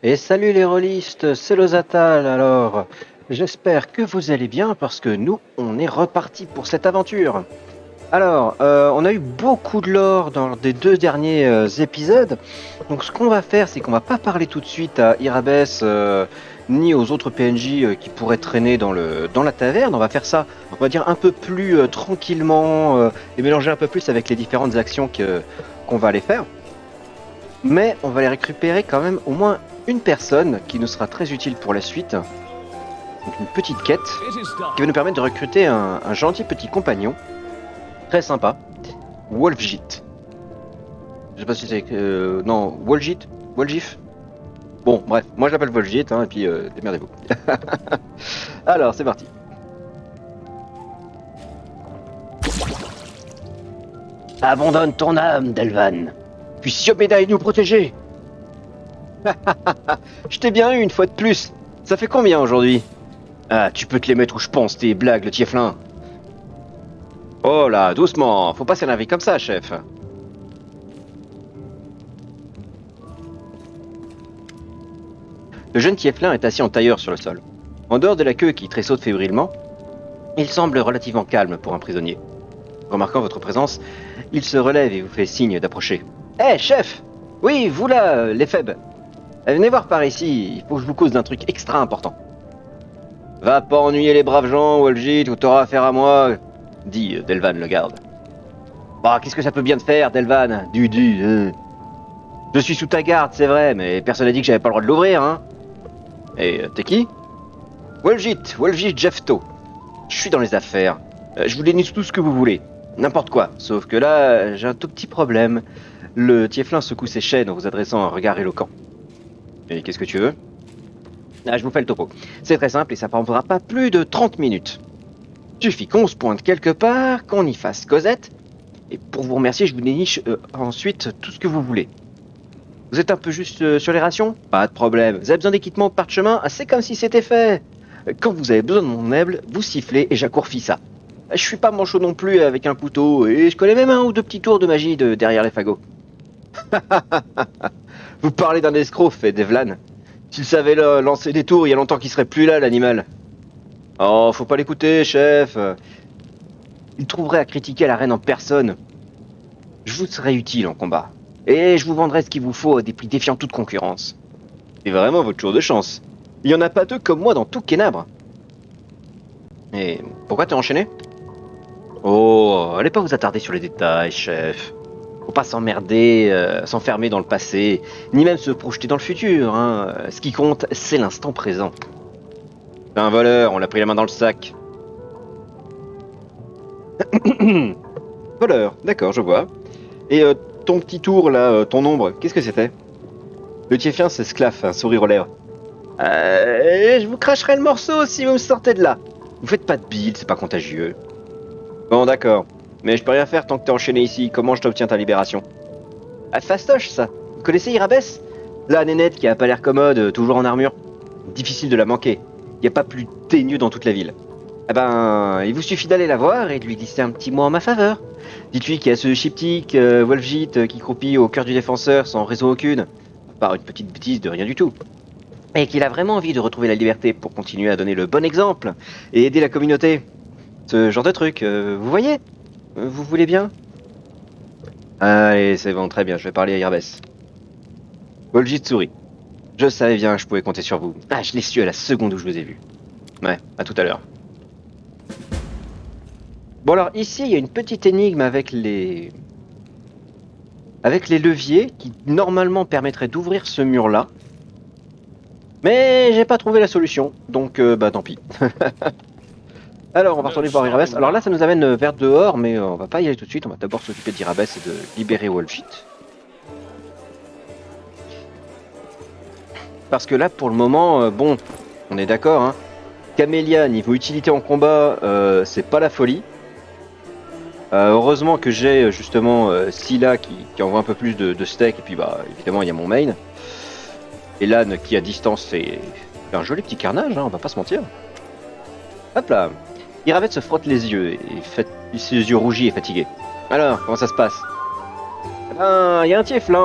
Et salut les rôlistes, c'est Lozatal. Alors, j'espère que vous allez bien parce que nous, on est reparti pour cette aventure. Alors, on a eu beaucoup de lore dans les deux derniers épisodes. Donc, ce qu'on va faire, c'est qu'on va pas parler tout de suite à Irabes ni aux autres PNJ qui pourraient traîner dans la taverne. On va faire ça, on va dire un peu plus tranquillement et mélanger un peu plus avec les différentes actions qu'on va aller faire. Mais on va les récupérer quand même au moins une personne qui nous sera très utile pour la suite. Donc une petite quête qui va nous permettre de recruter un gentil petit compagnon. Très sympa. Wolfjit. Je sais pas si c'est... non, Wolfjit. Wolgif. Bon, bref, moi je l'appelle Wolfjit, hein, et puis démerdez-vous. Alors, c'est parti. Abandonne ton âme, Delvan. Puis Siobédaï nous protéger. Je t'ai bien eu une fois de plus. Ça fait combien aujourd'hui? Ah, tu peux te les mettre où je pense, tes blagues, le tieflin. Oh là, doucement, faut pas s'énerver comme ça, chef. Le jeune tieflin est assis en tailleur sur le sol. En dehors de la queue qui tressaute fébrilement, il semble relativement calme pour un prisonnier. Remarquant votre présence, il se relève et vous fait signe d'approcher. Hé, chef! Oui, vous là, les faibles. Venez voir par ici, il faut que je vous cause d'un truc extra important. Va pas ennuyer les braves gens, Wolfjit, ou t'auras affaire à moi, dit Delvan le garde. Bah, qu'est-ce que ça peut bien te faire, Delvan? Je suis sous ta garde, c'est vrai, mais personne n'a dit que j'avais pas le droit de l'ouvrir, hein. Et t'es qui? Wolfjit Jefto. Je suis dans les affaires. Je vous déniche tout ce que vous voulez. N'importe quoi. Sauf que là, j'ai un tout petit problème. Le tieflin secoue ses chaînes en vous adressant un regard éloquent. Et qu'est-ce que tu veux? Ah, je vous fais le topo. C'est très simple et ça prendra pas plus de 30 minutes. Suffit qu'on se pointe quelque part, qu'on y fasse Cosette. Et pour vous remercier, je vous déniche ensuite tout ce que vous voulez. Vous êtes un peu juste sur les rations? Pas de problème. Vous avez besoin d'équipement de parchemin? Ah, c'est comme si c'était fait. Quand vous avez besoin de mon aible, vous sifflez et j'accourfis ça. Je suis pas manchot non plus avec un couteau et je connais même un ou deux petits tours de magie derrière les fagots. Vous parlez d'un escroc, fait Devlan. S'il savait lancer des tours, il y a longtemps qu'il serait plus là, l'animal. Oh, faut pas l'écouter, chef. Il trouverait à critiquer la reine en personne. Je vous serais utile en combat. Et je vous vendrai ce qu'il vous faut à des prix défiant toute concurrence. C'est vraiment votre jour de chance. Il y en a pas deux comme moi dans tout Kénabre. Et pourquoi t'es enchaîné? Oh, allez pas vous attarder sur les détails, chef. Faut pas s'emmerder, s'enfermer dans le passé, ni même se projeter dans le futur, hein. Ce qui compte, c'est l'instant présent. C'est un voleur, on l'a pris la main dans le sac. Voleur, d'accord, je vois. Et ton petit tour là, ton ombre, qu'est-ce que c'était? Le tieflin s'esclaffe, un sourire aux lèvres. Je vous cracherai le morceau si vous me sortez de là. Vous faites pas de bile, c'est pas contagieux. Bon, d'accord. Mais je peux rien faire tant que t'es enchaîné ici. Comment je t'obtiens ta libération? Ah, fastoche, ça. Vous connaissez Irabes? La nénette qui a pas l'air commode, toujours en armure. Difficile de la manquer. Y a pas plus teigneux dans toute la ville. Eh ben, il vous suffit d'aller la voir et de lui glisser un petit mot en ma faveur. Dites-lui qu'il y a ce chiptyque, Wolfjit, qui croupit au cœur du défenseur sans raison aucune. À part une petite bêtise de rien du tout. Et qu'il a vraiment envie de retrouver la liberté pour continuer à donner le bon exemple et aider la communauté. Ce genre de truc, vous voyez? Vous voulez bien? Allez, c'est bon, très bien, je vais parler à Irabes. Wolfjit sourit. Je savais bien que je pouvais compter sur vous. Ah, je l'ai su à la seconde où je vous ai vu. Ouais, à tout à l'heure. Bon alors, ici, il y a une petite énigme avec les leviers qui normalement permettraient d'ouvrir ce mur-là. Mais j'ai pas trouvé la solution, donc bah tant pis. Alors, on va retourner voir Irabes. Alors là, ça nous amène vers dehors, mais on va pas y aller tout de suite. On va d'abord s'occuper d'Irabes et de libérer Wolfjit. Parce que là, pour le moment, bon, on est d'accord, hein. Camélia, niveau utilité en combat, c'est pas la folie. Heureusement que j'ai justement Scylla qui envoie un peu plus de steak, et puis bah évidemment il y a mon main. Et Lan qui à distance fait un joli petit carnage, hein, on va pas se mentir. Hop là. Iravet se frotte les yeux, et ses yeux rougis et fatigués. Alors, comment ça se passe? Il y a un tieflin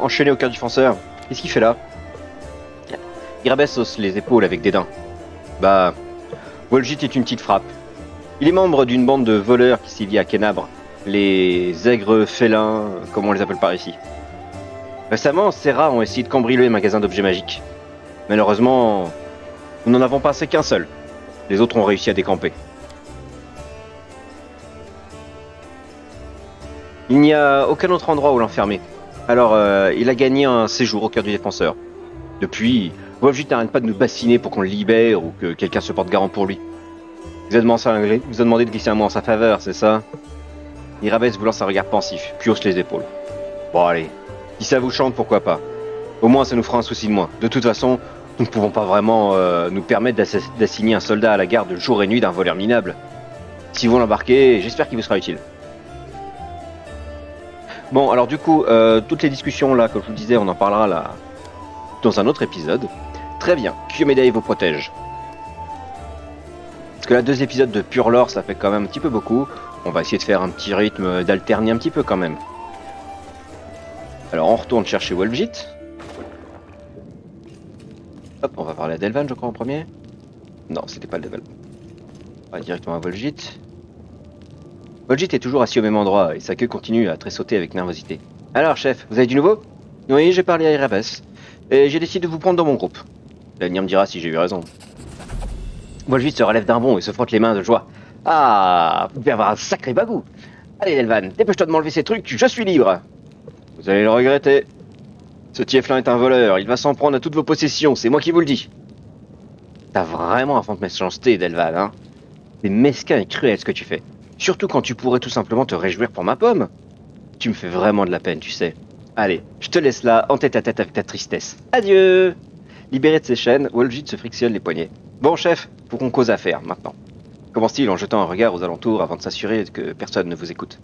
enchaîné au cœur du fonceur. Qu'est-ce qu'il fait là? Irabès hausse les épaules avec dédain. Bah, Vol'jit est une petite frappe. Il est membre d'une bande de voleurs qui s'y vit à Kennabre. Les aigres félins, comme on les appelle par ici. Récemment, ces rats ont essayé de cambrioler le magasin d'objets magiques. Malheureusement, nous n'en avons passé qu'un seul. Les autres ont réussi à décamper. Il n'y a aucun autre endroit où l'enfermer. Alors, il a gagné un séjour au cœur du défenseur. Depuis, Vol'jit n'arrête pas de nous bassiner pour qu'on le libère ou que quelqu'un se porte garant pour lui. Vous a demandé de glisser un mot en sa faveur, c'est ça? Irabès vous lance un regard pensif, puis hausse les épaules. Bon allez, si ça vous chante, pourquoi pas. Au moins ça nous fera un souci de moins. De toute façon, nous ne pouvons pas vraiment nous permettre d'assigner un soldat à la garde jour et nuit d'un voleur minable. Si vous l'embarquez, j'espère qu'il vous sera utile. Bon, alors du coup, toutes les discussions là, comme je vous disais, on en parlera là dans un autre épisode. Très bien, Kyomedai vous protège. Parce que là, 2 épisodes de pure lore, ça fait quand même un petit peu beaucoup. On va essayer de faire un petit rythme, d'alterner un petit peu quand même. Alors, on retourne chercher Vol'jit. Hop, on va parler à Delvan, je crois, en premier. Non, c'était pas le Delvan. On va directement à Vol'jit. Vol'jit est toujours assis au même endroit et sa queue continue à tressauter avec nervosité. Alors, chef, vous avez du nouveau? Oui, j'ai parlé à Irabès. Et j'ai décidé de vous prendre dans mon groupe. L'avenir me dira si j'ai eu raison. Vol'jit se relève d'un bond et se frotte les mains de joie. Ah, vous devez avoir un sacré bagou. Allez, Delvan, dépêche-toi de m'enlever ces trucs, je suis libre. Vous allez le regretter. Ce Tieflin est un voleur, il va s'en prendre à toutes vos possessions, c'est moi qui vous le dis. T'as vraiment un fond de méchanceté, Delvan, hein. C'est mesquin et cruel ce que tu fais. Surtout quand tu pourrais tout simplement te réjouir pour ma pomme. Tu me fais vraiment de la peine, tu sais. Allez, je te laisse là, en tête à tête avec ta tristesse. Adieu. Libéré de ses chaînes, Vol'jit se frictionne les poignets. Bon chef, faut qu'on cause affaire, maintenant. Commence-t-il en jetant un regard aux alentours avant de s'assurer que personne ne vous écoute.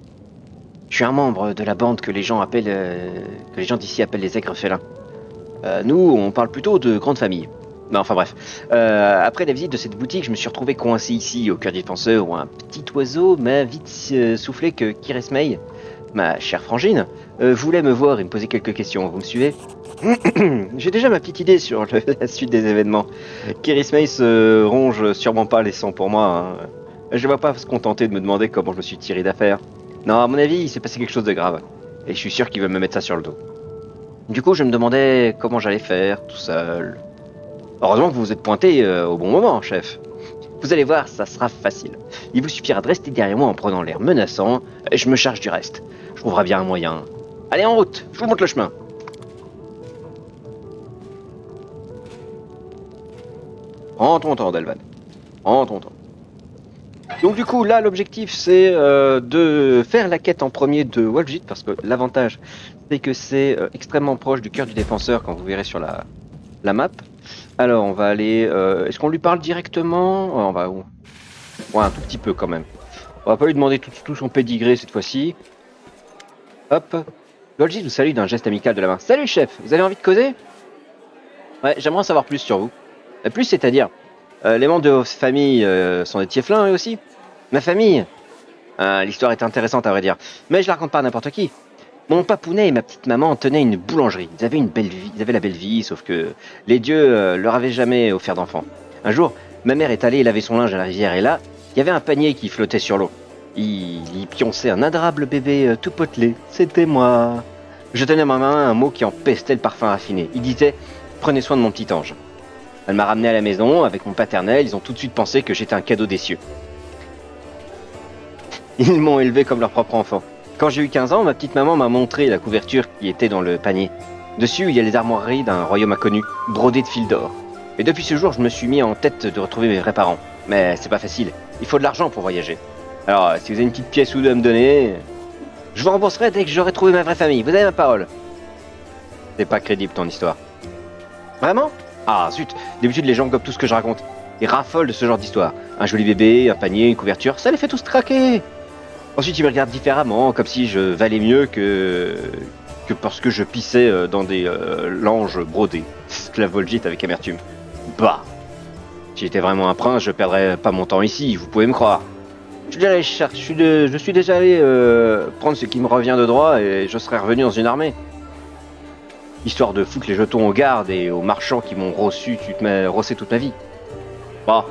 Je suis un membre de la bande que les gens d'ici appellent les aigres félins. Nous, on parle plutôt de grande famille. Non, enfin bref. Après la visite de cette boutique, je me suis retrouvé coincé ici, au cœur des défenseurs, où un petit oiseau m'a vite soufflé que Kirismei, ma chère frangine, voulait me voir et me poser quelques questions. Vous me suivez? J'ai déjà ma petite idée sur la suite des événements. Kirismei se ronge sûrement pas les sangs pour moi. Hein. Je ne vais pas se contenter de me demander comment je me suis tiré d'affaire. Non, à mon avis, il s'est passé quelque chose de grave. Et je suis sûr qu'il veut me mettre ça sur le dos. Du coup, je me demandais comment j'allais faire, tout seul. Heureusement que vous vous êtes pointé au bon moment, chef. Vous allez voir, ça sera facile. Il vous suffira de rester derrière moi en prenant l'air menaçant, et je me charge du reste. Je trouverai bien un moyen. Allez, en route, je vous montre le chemin. Prends ton temps, Delvan. Prends ton temps. Donc du coup, là, l'objectif, c'est de faire la quête en premier de Vol'jit, parce que l'avantage, c'est que c'est extrêmement proche du cœur du défenseur, quand vous verrez sur la map. Alors, on va aller... Est-ce qu'on lui parle directement? On va... Ouais, un tout petit peu, quand même. On va pas lui demander tout son pédigré, cette fois-ci. Hop. Vol'jit vous salue d'un geste amical de la main. Salut, chef. Vous avez envie de causer? Ouais, j'aimerais en savoir plus sur vous. Plus, c'est-à-dire... les membres de votre famille sont des tieflins, eux aussi? Ma famille? L'histoire est intéressante, à vrai dire. Mais je la raconte pas à n'importe qui. Mon papounet et ma petite maman tenaient une boulangerie. Ils avaient une belle vie, ils avaient la belle vie, sauf que les dieux leur avaient jamais offert d'enfants. Un jour, ma mère est allée laver son linge à la rivière et là, il y avait un panier qui flottait sur l'eau. Il y pionçait un adorable bébé tout potelé. C'était moi. Je tenais à ma main un mot qui empestait le parfum raffiné. Il disait « Prenez soin de mon petit ange ». Elle m'a ramené à la maison avec mon paternel. Ils ont tout de suite pensé que j'étais un cadeau des cieux. Ils m'ont élevé comme leur propre enfant. Quand j'ai eu 15 ans, ma petite maman m'a montré la couverture qui était dans le panier. Dessus, il y a les armoiries d'un royaume inconnu, brodées de fils d'or. Et depuis ce jour, je me suis mis en tête de retrouver mes vrais parents. Mais c'est pas facile, il faut de l'argent pour voyager. Alors, si vous avez une petite pièce ou deux à me donner, je vous rembourserai dès que j'aurai trouvé ma vraie famille. Vous avez ma parole. C'est pas crédible ton histoire. Vraiment? Ah zut, d'habitude les gens gobent tout ce que je raconte. Ils raffolent de ce genre d'histoire. Un joli bébé, un panier, une couverture, ça les fait tous craquer. Ensuite, ils me regardent différemment, comme si je valais mieux que parce que je pissais dans des langes brodés. La Vol'jit avec amertume. Bah, si j'étais vraiment un prince, je perdrais pas mon temps ici, vous pouvez me croire. Je suis déjà allé prendre ce qui me revient de droit et je serais revenu dans une armée. histoire de foutre les jetons aux gardes et aux marchands qui m'ont rossé toute ma vie. Bon,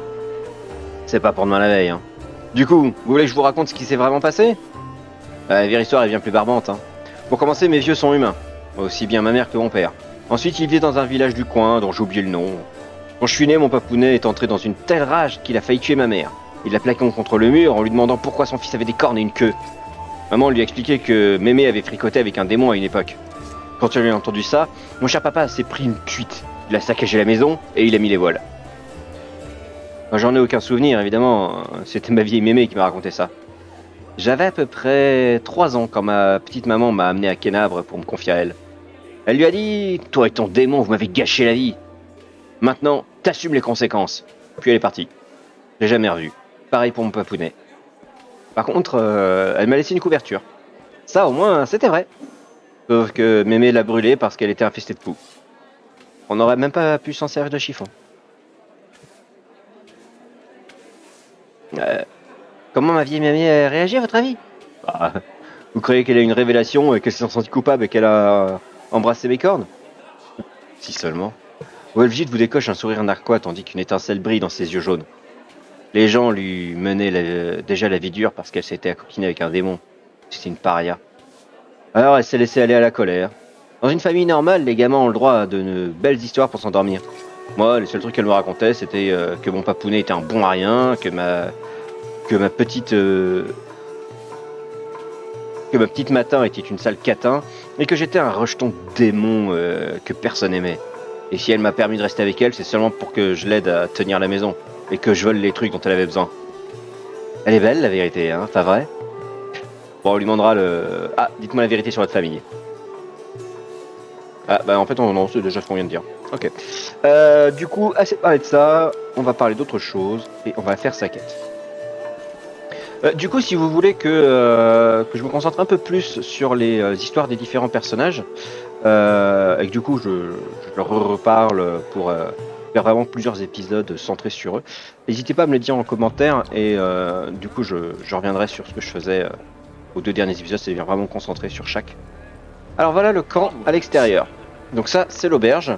c'est pas pour demain la veille, hein. Du coup, vous voulez que je vous raconte ce qui s'est vraiment passé? La vraie histoire est bien plus barbante, hein. Pour commencer, mes vieux sont humains, aussi bien ma mère que mon père. Ensuite, ils vivaient dans un village du coin dont j'ai oublié le nom. Quand je suis né, mon papounet est entré dans une telle rage qu'il a failli tuer ma mère. Il l'a plaqué contre le mur en lui demandant pourquoi son fils avait des cornes et une queue. Maman lui a expliqué que Mémé avait fricoté avec un démon à une époque. Quand il a entendu ça, mon cher papa s'est pris une cuite. Il a saccagé la maison et il a mis les voiles. Moi, j'en ai aucun souvenir, évidemment. C'était ma vieille Mémé qui m'a raconté ça. J'avais à peu près 3 ans quand ma petite maman m'a amené à Kenabre pour me confier à elle. Elle lui a dit « Toi et ton démon, vous m'avez gâché la vie. Maintenant, t'assumes les conséquences. » Puis elle est partie. Je l'ai jamais revue. Pareil pour mon papounet. Par contre, elle m'a laissé une couverture. Ça, au moins, c'était vrai. Sauf que Mémé l'a brûlée parce qu'elle était infestée de poux. On n'aurait même pas pu s'en servir de chiffon. Comment ma vieille Mémé a réagi, à votre avis? Bah, vous croyez qu'elle a une révélation et qu'elle s'est sentie coupable et qu'elle a embrassé mes cornes? Si seulement. Wolfgit vous décoche un sourire narquois tandis qu'une étincelle brille dans ses yeux jaunes. Les gens lui menaient déjà la vie dure parce qu'elle s'était accoquinée avec un démon. C'était une paria. Alors elle s'est laissée aller à la colère. Dans une famille normale, les gamins ont le droit à de belles histoires pour s'endormir. Moi, les seuls trucs qu'elle me racontait, c'était que mon papounet était un bon à rien, que ma petite matin était une sale catin, et que j'étais un rejeton démon que personne aimait. Et si elle m'a permis de rester avec elle, c'est seulement pour que je l'aide à tenir la maison, et que je vole les trucs dont elle avait besoin. Elle est belle, la vérité, hein, pas vrai? Bon, on lui demandera le... Ah, dites-moi la vérité sur votre famille. Ah, bah en fait, on sait déjà ce qu'on vient de dire. Ok. Du coup, assez parlé de ça, on va parler d'autre chose, et on va faire sa quête. Du coup, si vous voulez que je me concentre un peu plus sur les histoires des différents personnages, et que du coup je leur reparle pour faire vraiment plusieurs épisodes centrés sur eux, n'hésitez pas à me le dire en commentaire et du coup je reviendrai sur ce que je faisais aux 2 derniers épisodes, c'est-à-dire vraiment concentré sur chaque. Alors voilà le camp à l'extérieur. Donc ça c'est l'auberge,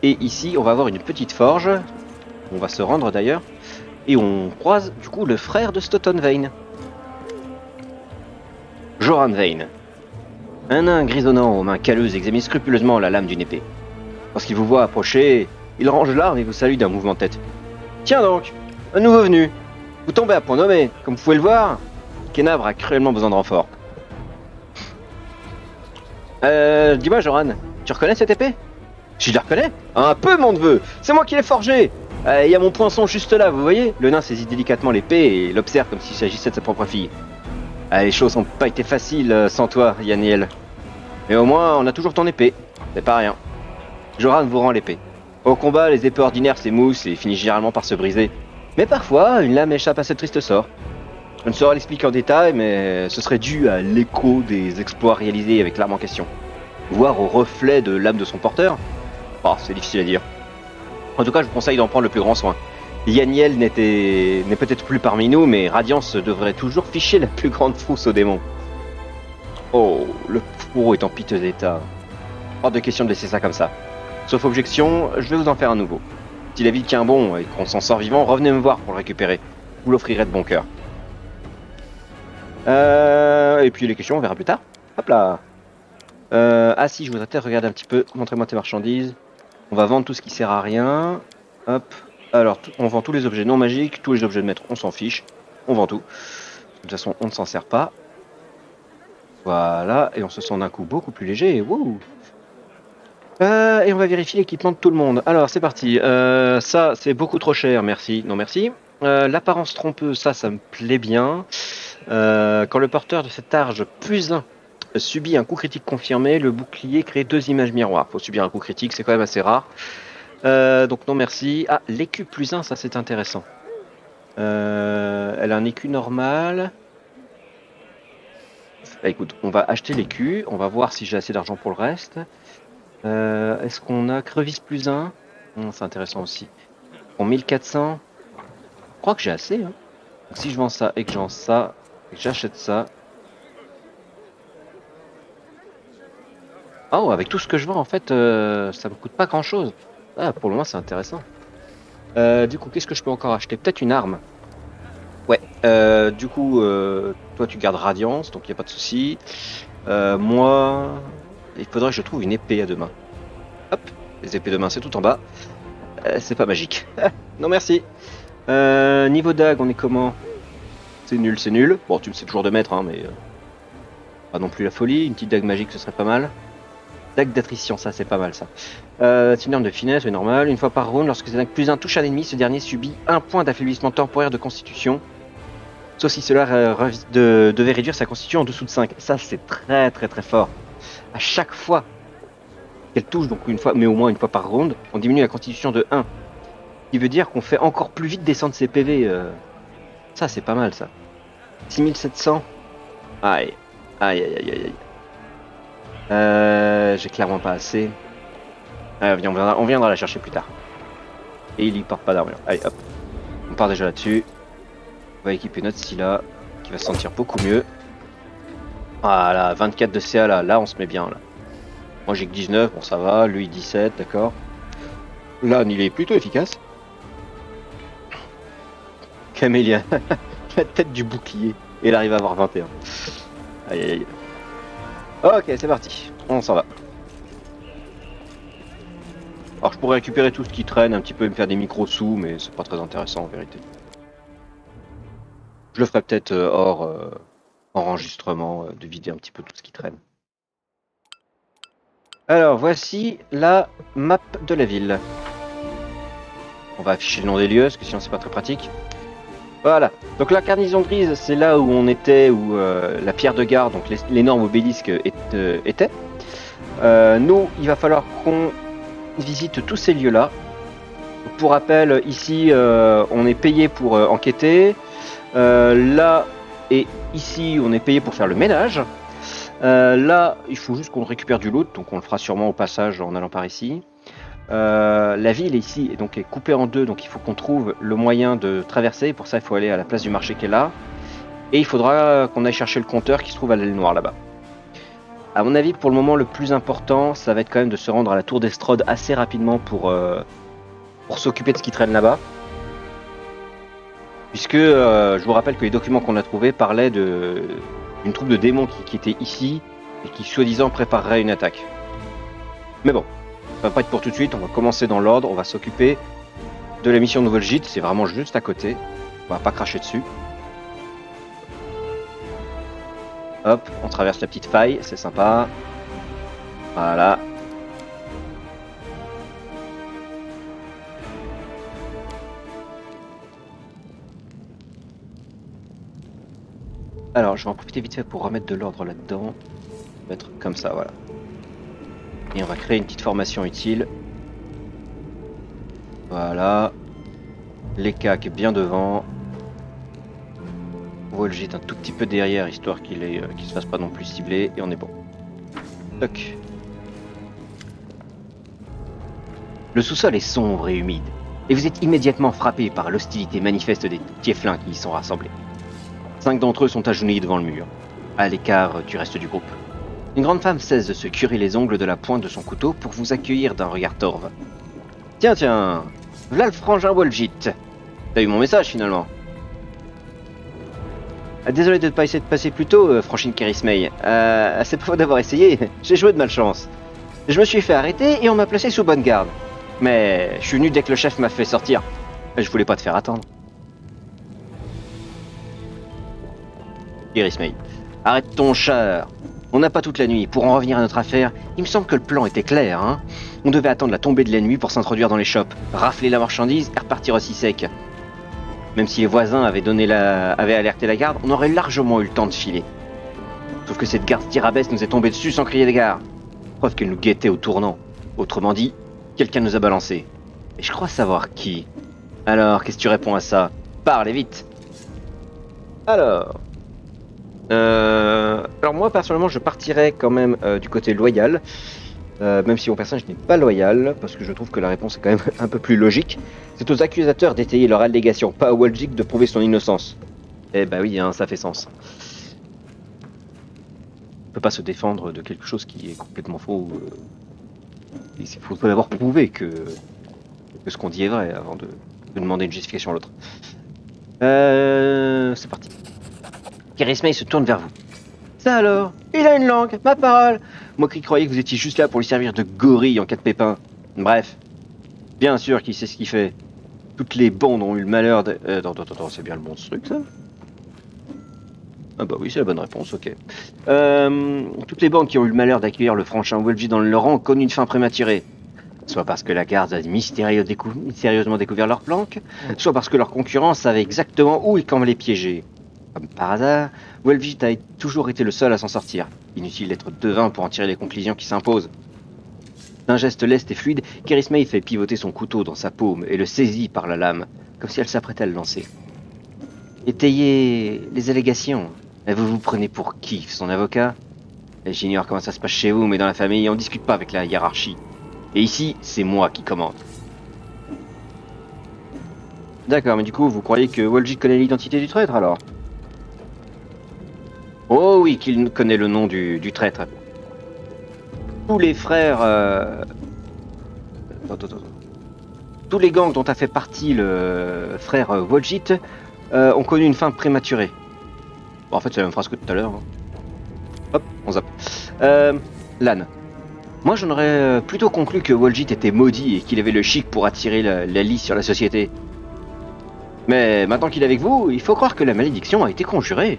et ici on va avoir une petite forge, on va se rendre d'ailleurs. Et on croise du coup le frère de Stoughton Vane. Joran Vane. Un nain grisonnant aux mains calleuses examine scrupuleusement la lame d'une épée. Lorsqu'il vous voit approcher, il range l'arme et vous salue d'un mouvement de tête. Tiens donc, un nouveau venu. Vous tombez à point nommé. Comme vous pouvez le voir, Kenabre a cruellement besoin de renfort. Dis-moi Joran, tu reconnais cette épée? Je la reconnais? Un peu mon neveu, c'est moi qui l'ai forgée. Il y a mon poinçon juste là, vous voyez? Le nain saisit délicatement l'épée et l'observe comme s'il s'agissait de sa propre fille. Les choses n'ont pas été faciles sans toi, Yaniel. Mais au moins, on a toujours ton épée. C'est pas rien. Joran vous rend l'épée. Au combat, les épées ordinaires s'émoussent et finissent généralement par se briser. Mais parfois, une lame échappe à ce triste sort. Je ne saurais l'expliquer en détail, mais ce serait dû à l'écho des exploits réalisés avec l'arme en question. Voire au reflet de l'âme de son porteur. Oh, c'est difficile à dire. En tout cas, je vous conseille d'en prendre le plus grand soin. Yaniel n'est peut-être plus parmi nous, mais Radiance devrait toujours ficher la plus grande frousse au démon. Oh, le fourreau est en piteux état. Hors de question de laisser ça comme ça. Sauf objection, je vais vous en faire un nouveau. Si la vie tient bon et qu'on s'en sort vivant, revenez me voir pour le récupérer. Vous l'offrirez de bon cœur. Et puis les questions, on verra plus tard. Hop là. Ah si, je voudrais peut-être regarder un petit peu. Montrez-moi tes marchandises. On va vendre tout ce qui sert à rien. Hop. Alors, on vend tous les objets non magiques, tous les objets de maître, on s'en fiche. On vend tout. De toute façon, on ne s'en sert pas. Voilà, et on se sent d'un coup beaucoup plus léger. Wouh. Et on va vérifier l'équipement de tout le monde. Alors, c'est parti. Ça, c'est beaucoup trop cher, merci. Non, merci. L'apparence trompeuse, ça me plaît bien. Quand le porteur de cette arge plus 1 subit un coup critique confirmé, le bouclier crée 2 images miroirs. Faut subir un coup critique, c'est quand même assez rare. Donc non merci. Ah, l'écu plus 1, ça c'est intéressant. Elle a un écu normal. Bah, écoute, on va acheter l'écu. On va voir si j'ai assez d'argent pour le reste. Est-ce qu'on a crevice plus 1? C'est intéressant aussi. Pour 1400, je crois que j'ai assez. Hein. Donc, si je vends ça et que j'en ça, et que j'achète ça. Oh, avec tout ce que je vends, en fait, ça me coûte pas grand-chose. Ah, pour le moment, c'est intéressant. Du coup, qu'est-ce que je peux encore acheter? Peut-être une arme. Ouais. Du coup, toi, tu gardes Radiance, donc il n'y a pas de souci. Moi, il faudrait que je trouve une épée à deux mains. Hop, les épées de main, c'est tout en bas. C'est pas magique. Non, merci. Niveau dague, on est comment? C'est nul, c'est nul. Bon, tu me sais toujours de mettre, hein, mais pas non plus la folie. Une petite dague magique, ce serait pas mal. Dague d'attrition, ça c'est pas mal ça. C'est une arme de finesse, c'est normal. Une fois par round, lorsque cette dague plus un touche un ennemi, ce dernier subit un point d'affaiblissement temporaire de constitution. Sauf si cela devait réduire sa constitution en dessous de 5. Ça c'est très très très fort. À chaque fois qu'elle touche, donc une fois, mais au moins une fois par round, on diminue la constitution de 1. Ce qui veut dire qu'on fait encore plus vite descendre ses PV. Ça c'est pas mal ça. 6700. Aïe. Aïe aïe aïe aïe. J'ai clairement pas assez. On viendra la chercher plus tard. Et il y porte pas d'armure. Allez hop. On part déjà là-dessus. On va équiper notre Scylla, qui va se sentir beaucoup mieux. Voilà, 24 de CA là on se met bien là. Moi j'ai que 19, bon ça va, lui 17, d'accord. Là il est plutôt efficace. Camélia, la tête du bouclier. Et elle arrive à avoir 21. Aïe aïe aïe. Ok, c'est parti, on s'en va. Alors je pourrais récupérer tout ce qui traîne un petit peu et me faire des micro-sous, mais c'est pas très intéressant en vérité. Je le ferai peut-être hors enregistrement, de vider un petit peu tout ce qui traîne. Alors voici la map de la ville. On va afficher le nom des lieux, parce que sinon c'est pas très pratique. Voilà, donc la garnison grise, c'est là où on était, où la pierre de garde, donc l'énorme obélisque était. Nous, il va falloir qu'on visite tous ces lieux-là. Pour rappel, ici, on est payé pour enquêter. Là et ici, on est payé pour faire le ménage. Là, il faut juste qu'on récupère du loot, donc on le fera sûrement au passage en allant par ici. La ville ici est coupée en deux, donc il faut qu'on trouve le moyen de traverser. Pour ça, il faut aller à la place du marché qui est là. Et il faudra qu'on aille chercher le compteur qui se trouve à l'aile noire là-bas. À mon avis, pour le moment, le plus important, ça va être quand même de se rendre à la tour d'Estrode assez rapidement pour s'occuper de ce qui traîne là-bas. Puisque je vous rappelle que les documents qu'on a trouvés parlaient d'une troupe de démons qui était ici et qui soi-disant préparerait une attaque. Mais bon, ça va pas être pour tout de suite, on va commencer dans l'ordre, on va s'occuper de la mission Nouvelle Gîte, c'est vraiment juste à côté, on va pas cracher dessus. Hop, on traverse la petite faille, c'est sympa. Voilà. Alors, je vais en profiter vite fait pour remettre de l'ordre là-dedans. Mettre comme ça, voilà. Et on va créer une petite formation utile. Voilà. Les cacs bien devant. On va le jeter un tout petit peu derrière, histoire qu'il se fasse pas non plus cibler. Et on est bon. Toc. Le sous-sol est sombre et humide. Et vous êtes immédiatement frappé par l'hostilité manifeste des tieflins qui y sont rassemblés. 5 d'entre eux sont agenouillés devant le mur, à l'écart du reste du groupe. Une grande femme cesse de se curer les ongles de la pointe de son couteau pour vous accueillir d'un regard torve. Tiens, v'là le frangin Wolgit. T'as eu mon message finalement. Désolé de ne pas essayer de passer plus tôt, Franchine Kerismey. C'est pas faute d'avoir essayé, j'ai joué de malchance. Je me suis fait arrêter et on m'a placé sous bonne garde. Mais je suis venu dès que le chef m'a fait sortir. Je voulais pas te faire attendre. Kerismey, arrête ton char. On n'a pas toute la nuit. Pour en revenir à notre affaire, il me semble que le plan était clair, hein. On devait attendre la tombée de la nuit pour s'introduire dans les shops, rafler la marchandise et repartir aussi sec. Même si les voisins avaient alerté la garde, on aurait largement eu le temps de filer. Sauf que cette garde tirabesse nous est tombée dessus sans crier d'égard. Preuve qu'elle nous guettait au tournant. Autrement dit, quelqu'un nous a balancé. Et je crois savoir qui. Alors, qu'est-ce que tu réponds à ça? Parle vite. Alors moi personnellement je partirais quand même du côté loyal, même si mon personnage n'est pas loyal, parce que je trouve que la réponse est quand même un peu plus logique. C'est aux accusateurs d'étayer leur allégation, pas à Wolgic de prouver son innocence. Eh bah oui, hein, ça fait sens. peut pas se défendre de quelque chose qui est complètement faux. Il faut d'abord prouver que ce qu'on dit est vrai avant de demander une justification à l'autre. C'est parti. Charisma se tourne vers vous. Ça alors? Il a une langue, ma parole! Moi qui croyais que vous étiez juste là pour lui servir de gorille en cas de pépin. Bref, bien sûr qu'il sait ce qu'il fait. Toutes les bandes ont eu le malheur de... Attends, c'est bien le bon truc ça? Ah bah oui, c'est la bonne réponse, ok. Toutes les bandes qui ont eu le malheur d'accueillir le franchin Welgi dans leur rang connent une fin prématurée. Soit parce que la garde a mystérieusement découvert leur planque, soit parce que leurs concurrents savaient exactement où et quand les piéger. Comme par hasard, Welgi a toujours été le seul à s'en sortir. Inutile d'être devin pour en tirer les conclusions qui s'imposent. D'un geste leste et fluide, Kerismei fait pivoter son couteau dans sa paume et le saisit par la lame, comme si elle s'apprêtait à le lancer. Étayez les allégations. Mais vous vous prenez pour qui, son avocat? J'ignore comment ça se passe chez vous, mais dans la famille, on discute pas avec la hiérarchie. Et ici, c'est moi qui commande. D'accord, mais du coup, vous croyez que Welgi connaît l'identité du traître, alors? Oh oui, qu'il connaît le nom du traître. Tous les frères... Attends. Tous les gangs dont a fait partie le frère Woljit ont connu une fin prématurée. Bon, en fait, c'est la même phrase que tout à l'heure. Hein. Hop, on zappe. Lan. Moi, j'en aurais plutôt conclu que Woljit était maudit et qu'il avait le chic pour attirer la lie sur la société. Mais maintenant qu'il est avec vous, il faut croire que la malédiction a été conjurée.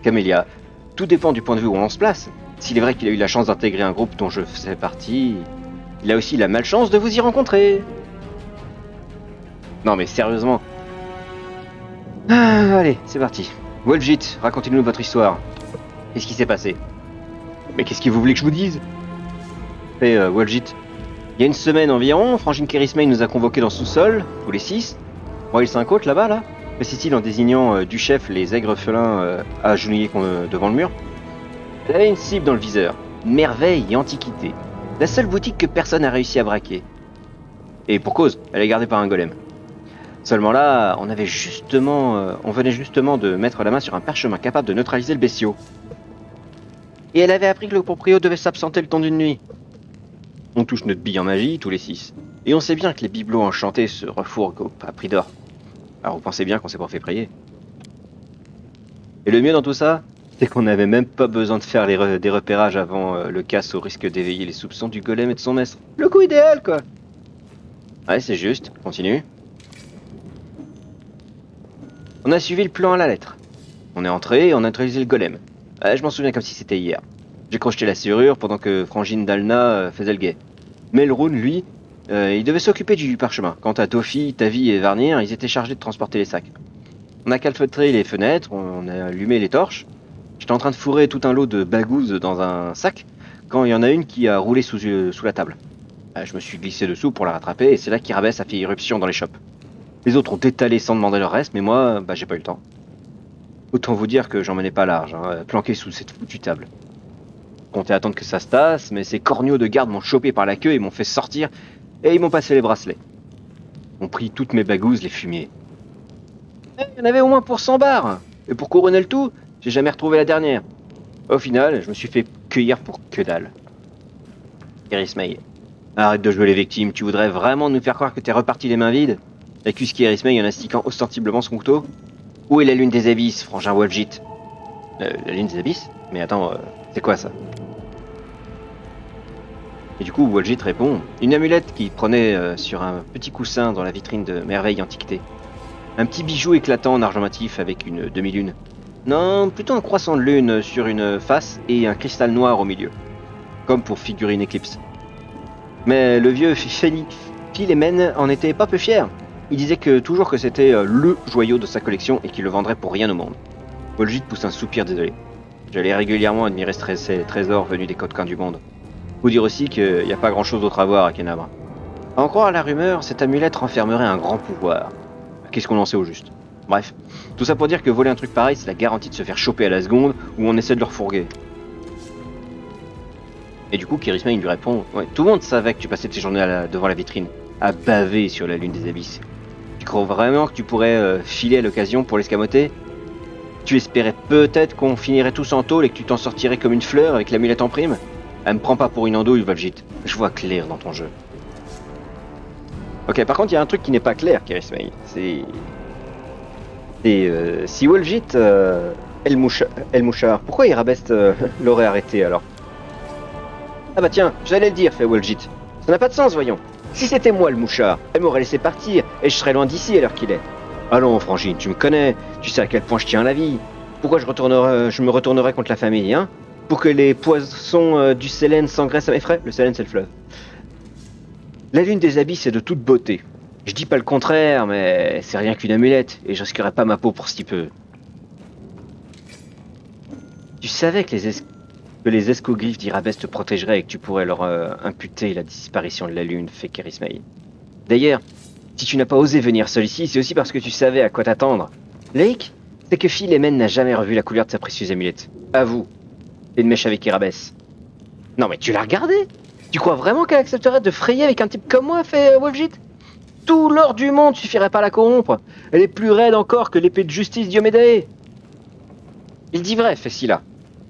Camélia, tout dépend du point de vue où on se place. S'il est vrai qu'il a eu la chance d'intégrer un groupe dont je faisais partie, il a aussi la malchance de vous y rencontrer. Non mais sérieusement. Allez, c'est parti. Woljit, racontez-nous votre histoire. Qu'est-ce qui s'est passé? Mais qu'est-ce que vous voulez que je vous dise? Woljit, il y a une semaine environ, Frangine Kerismei nous a convoqués dans le sous-sol, tous les 6. Moi et le 5 autres là-bas, là. Précise-t-il en désignant du chef les aigres felins agenouillés devant le mur. Elle avait une cible dans le viseur. Merveille et antiquité. La seule boutique que personne n'a réussi à braquer. Et pour cause, elle est gardée par un golem. Seulement là, on venait justement de mettre la main sur un parchemin capable de neutraliser le bestiau. Et elle avait appris que le proprio devait s'absenter le temps d'une nuit. On touche notre bille en magie, tous les 6. Et on sait bien que les bibelots enchantés se refourguent à prix d'or. Alors vous pensez bien qu'on s'est pas fait prier. Et le mieux dans tout ça, c'est qu'on n'avait même pas besoin de faire des repérages avant le casse au risque d'éveiller les soupçons du golem et de son maître. Le coup idéal, quoi. Ouais, c'est juste. Continue. On a suivi le plan à la lettre. On est entré et on a neutralisé le golem. Je m'en souviens comme si c'était hier. J'ai crocheté la serrure pendant que Frangine Dalna faisait le guet. Melrune, lui, il devait s'occuper du parchemin. Quant à Tofi, Tavi et Varnir, ils étaient chargés de transporter les sacs. On a calfeutré les fenêtres, on a allumé les torches. J'étais en train de fourrer tout un lot de bagouses dans un sac, quand il y en a une qui a roulé sous la table. Je me suis glissé dessous pour la rattraper, et c'est là qu'Irabès a fait irruption dans les shops. Les autres ont étalé sans demander leur reste, mais moi, j'ai pas eu le temps. Autant vous dire que j'en menais pas large, planqué sous cette foutue table. Je comptais attendre que ça se tasse, mais ces corneaux de garde m'ont chopé par la queue et m'ont fait sortir, et ils m'ont passé les bracelets. Ils ont pris toutes mes bagouses, les fumiers. Il y en avait au moins pour 100 bars. Et pour couronner le tout, j'ai jamais retrouvé la dernière. Au final, je me suis fait cueillir pour que dalle. Kerismei, arrête de jouer les victimes, tu voudrais vraiment nous faire croire que t'es reparti les mains vides? Accuse Kerismei en astiquant ostensiblement son couteau. Où est la lune des abysses, frangin Woljit? La lune des abysses? Mais attends, c'est quoi ça? Et du coup, Woljit répond, une amulette qui prenait sur un petit coussin dans la vitrine de Merveille Antiquité. Un petit bijou éclatant en argent massif avec une demi-lune. Non, plutôt un croissant de lune sur une face et un cristal noir au milieu. Comme pour figurer une éclipse. Mais le vieux Philémène en était pas peu fier. Il disait toujours que c'était LE joyau de sa collection et qu'il le vendrait pour rien au monde. Woljit pousse un soupir désolé. J'allais régulièrement admirer ces trésors venus des quatre coins du monde. Faut dire aussi qu'il n'y a pas grand chose d'autre à voir à Kenabra. À en croire à la rumeur, cette amulette renfermerait un grand pouvoir. Qu'est-ce qu'on en sait au juste? Bref, tout ça pour dire que voler un truc pareil, c'est la garantie de se faire choper à la seconde où on essaie de le refourguer. Et du coup, Kerismei lui répond, ouais, tout le monde savait que tu passais tes journées devant la vitrine, à baver sur la lune des abysses. Tu crois vraiment que tu pourrais filer à l'occasion pour l'escamoter? Tu espérais peut-être qu'on finirait tous en tôle et que tu t'en sortirais comme une fleur avec l'amulette en prime? Elle me prend pas pour une andouille, Vol'jit. Je vois clair dans ton jeu. Ok, par contre, il y a un truc qui n'est pas clair, Kerismei. Si Vol'jit El Mouchard, pourquoi Irabest l'aurait arrêté alors? Ah bah tiens, j'allais le dire, fait Vol'jit. Ça n'a pas de sens, voyons. Si c'était moi le mouchard, elle m'aurait laissé partir et je serais loin d'ici à l'heure qu'il est. Allons, Frangine, tu me connais, tu sais à quel point je tiens à la vie. Pourquoi je me retournerais contre la famille, hein? Pour que les poissons du Sélène s'engraissent à mes frais? Le Sélène, c'est le fleuve. La lune des abysses est de toute beauté. Je dis pas le contraire, mais c'est rien qu'une amulette, et je risquerais pas ma peau pour si peu. Tu savais que les escoglyphes d'Irabest te protégeraient et que tu pourrais leur imputer la disparition de la lune, fait Kerismei. D'ailleurs, si tu n'as pas osé venir seul ici, c'est aussi parce que tu savais à quoi t'attendre. Lake, c'est que Phil Emen n'a jamais revu la couleur de sa précieuse amulette. Avoue, t'es une mèche avec Irabès. Non mais tu l'as regardée? Tu crois vraiment qu'elle accepterait de frayer avec un type comme moi, fait Vol'jit? Tout l'or du monde suffirait pas à la corrompre. Elle est plus raide encore que l'épée de justice d'Iomédae. Il dit vrai, fait Scylla.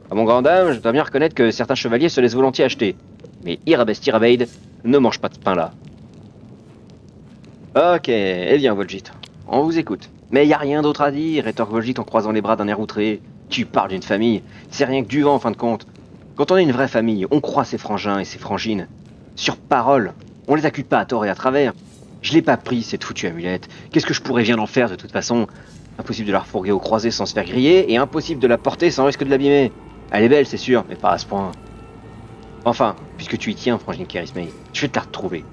À mon grand dame, je dois bien reconnaître que certains chevaliers se laissent volontiers acheter. Mais Irabest Irabeid ne mange pas de pain là. Ok, eh bien Vol'jit, on vous écoute. Mais y a rien d'autre à dire, rétorque Vol'jit en croisant les bras d'un air outré. Tu parles d'une famille, c'est rien que du vent en fin de compte. Quand on est une vraie famille, on croit ses frangins et ses frangines. Sur parole, on les accuse pas à tort et à travers. Je l'ai pas pris, cette foutue amulette. Qu'est-ce que je pourrais bien en faire de toute façon? Impossible de la refourguer au croisé sans se faire griller, et impossible de la porter sans risque de l'abîmer. Elle est belle, c'est sûr, mais pas à ce point. Enfin, puisque tu y tiens, frangine Kerismei, je vais te la retrouver.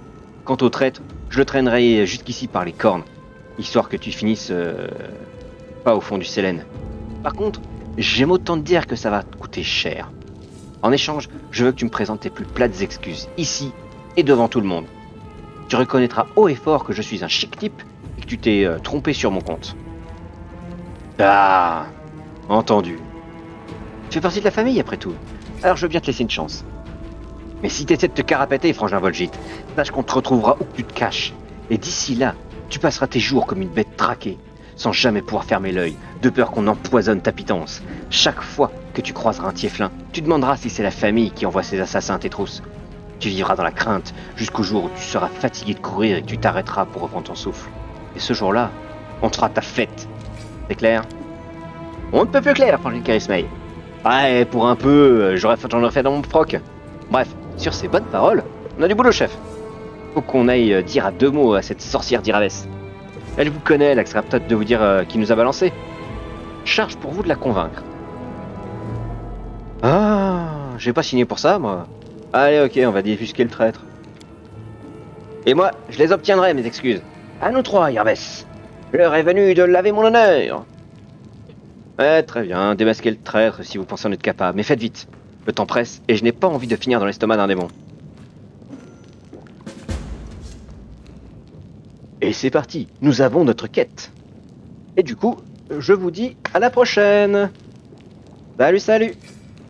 Quant au traître, je le traînerai jusqu'ici par les cornes, histoire que tu finisses pas au fond du Sélène. Par contre, j'aime autant te dire que ça va te coûter cher. En échange, je veux que tu me présentes tes plus plates excuses, ici et devant tout le monde. Tu reconnaîtras haut et fort que je suis un chic type et que tu t'es trompé sur mon compte. Ah, entendu. Tu fais partie de la famille après tout, alors je veux bien te laisser une chance. Mais si t'essaies de te carapater, frangin Vol'jit, sache qu'on te retrouvera où que tu te caches. Et d'ici là, tu passeras tes jours comme une bête traquée, sans jamais pouvoir fermer l'œil, de peur qu'on empoisonne ta pitance. Chaque fois que tu croiseras un tieflin, tu demanderas si c'est la famille qui envoie ses assassins à tes trousses. Tu vivras dans la crainte jusqu'au jour où tu seras fatigué de courir et que tu t'arrêteras pour reprendre ton souffle. Et ce jour-là, on te fera ta fête. C'est clair? On ne peut plus clair, frangin Kerismei. Ouais, pour un peu, j'en aurais fait dans mon froc. Bref, sur ces bonnes paroles, on a du boulot, chef. Faut qu'on aille dire à deux mots à cette sorcière d'Irabès. Elle vous connaît, elle acceptera peut-être de vous dire qui nous a balancé. Charge pour vous de la convaincre. Ah, j'ai pas signé pour ça, moi. Allez, ok, on va débusquer le traître. Et moi, je les obtiendrai, mes excuses. À nous trois, Irabès. L'heure est venue de laver mon honneur. Ouais, très bien, démasquez le traître si vous pensez en être capable, mais faites vite. Le temps presse, et je n'ai pas envie de finir dans l'estomac d'un démon. Et c'est parti, nous avons notre quête. Et du coup, je vous dis à la prochaine. Salut, salut.